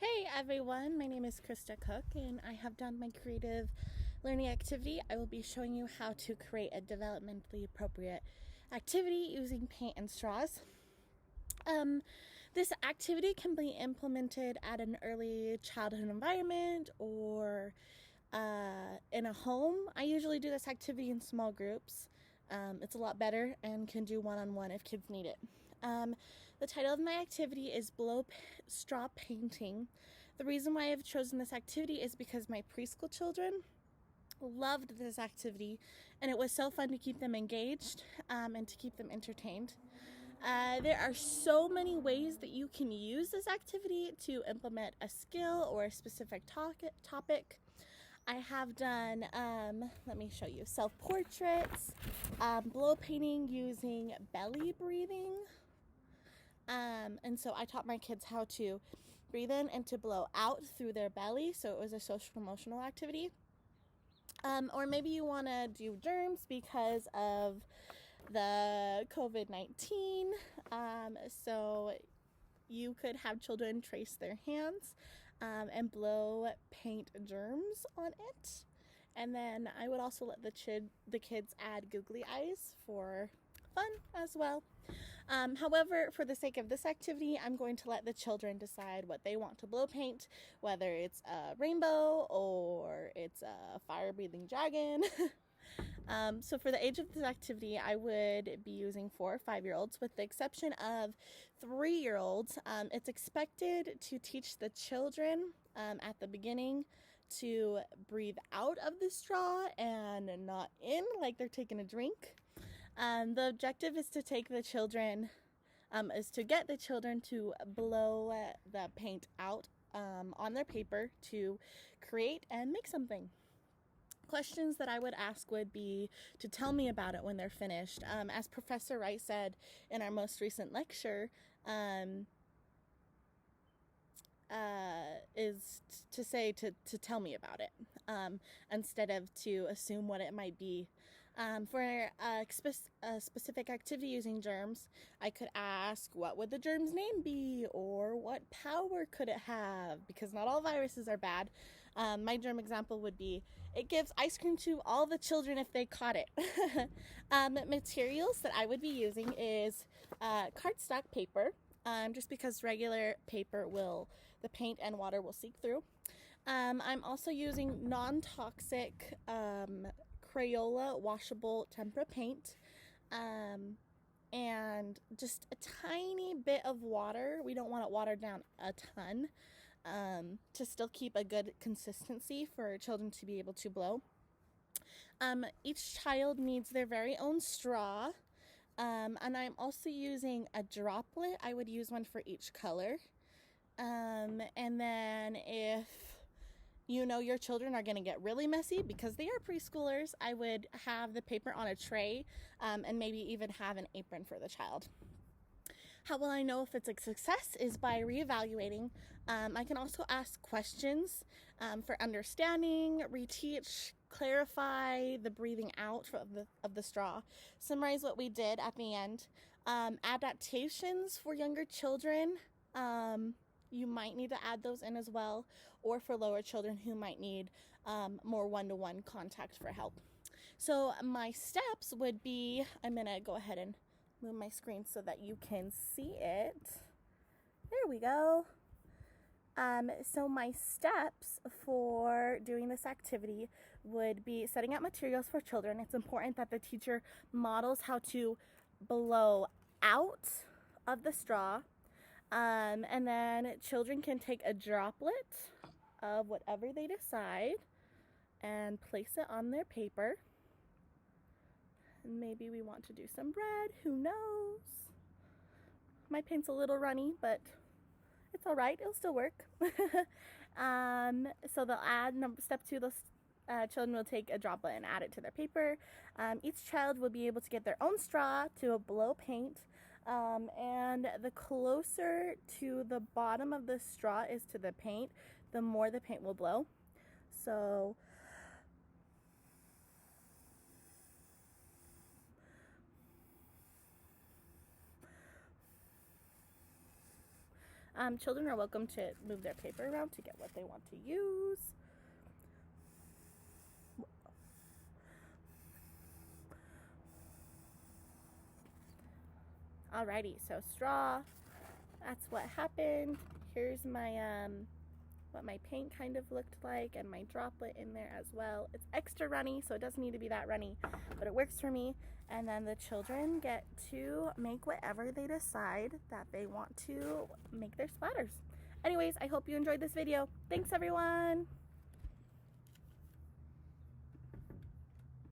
Hey everyone, my name is Krista Cook and I have done my creative learning activity. I will be showing you how to create a developmentally appropriate activity using paint and straws. This activity can be implemented at an early childhood environment or in a home. I usually do this activity in small groups. It's a lot better and can do one-on-one if kids need it. The title of my activity is straw painting. The reason why I've chosen this activity is because my preschool children loved this activity and it was so fun to keep them engaged and to keep them entertained. There are so many ways that you can use this activity to implement a skill or a specific topic. I have done, let me show you, self-portraits, blow painting using belly breathing. And so I taught my kids how to breathe in and to blow out through their belly. So it was a social emotional activity. Or maybe you want to do germs because of the COVID-19. So you could have children trace their hands and blow paint germs on it. And then I would also let the kids add googly eyes for fun as well. However, for the sake of this activity, I'm going to let the children decide what they want to blow paint, whether it's a rainbow or it's a fire-breathing dragon. So for the age of this activity, I would be using 4 or 5-year-olds, with the exception of 3-year-olds. It's expected to teach the children at the beginning to breathe out of the straw and not in like they're taking a drink. The objective is to get the children to blow the paint out on their paper to create and make something. Questions that I would ask would be to tell me about it when they're finished. As Professor Wright said in our most recent lecture, is to say to tell me about it instead of to assume what it might be. For a specific activity using germs, I could ask, what would the germ's name be, or what power could it have, because not all viruses are bad. My germ example would be, it gives ice cream to all the children if they caught it. Materials that I would be using is cardstock paper, just because regular paper the paint and water will seep through. I'm also using non-toxic Crayola washable tempera paint, and just a tiny bit of water. We don't want it watered down a ton, to still keep a good consistency for children to be able to blow. Each child needs their very own straw. And I'm also using a droplet. I would use one for each color. And then if you know your children are going to get really messy because they are preschoolers, I would have the paper on a tray, and maybe even have an apron for the child. How will I know if it's a success is by reevaluating. I can also ask questions for understanding, reteach, clarify the breathing out of the straw, summarize what we did at the end. Adaptations for younger children, you might need to add those in as well, or for lower children who might need more one-to-one contact for help. So my steps would be, I'm going to go ahead and move my screen so that you can see it. There we go. So my steps for doing this activity would be setting out materials for children. It's important that the teacher models how to blow out of the straw. And then children can take a droplet of whatever they decide and place it on their paper. And maybe we want to do some red, who knows? My paint's a little runny, but it's all right, it'll still work. So they'll add, step 2, the children will take a droplet and add it to their paper. Each child will be able to get their own straw to blow paint. And the closer to the bottom of the straw is to the paint, the more the paint will blow. So Children are welcome to move their paper around to get what they want to use. Alrighty, so straw, that's what happened. Here's my what my paint kind of looked like, and my droplet in there as well. It's extra runny, so it doesn't need to be that runny, but it works for me. And then the children get to make whatever they decide that they want to make their splatters. Anyways, I hope you enjoyed this video. Thanks everyone!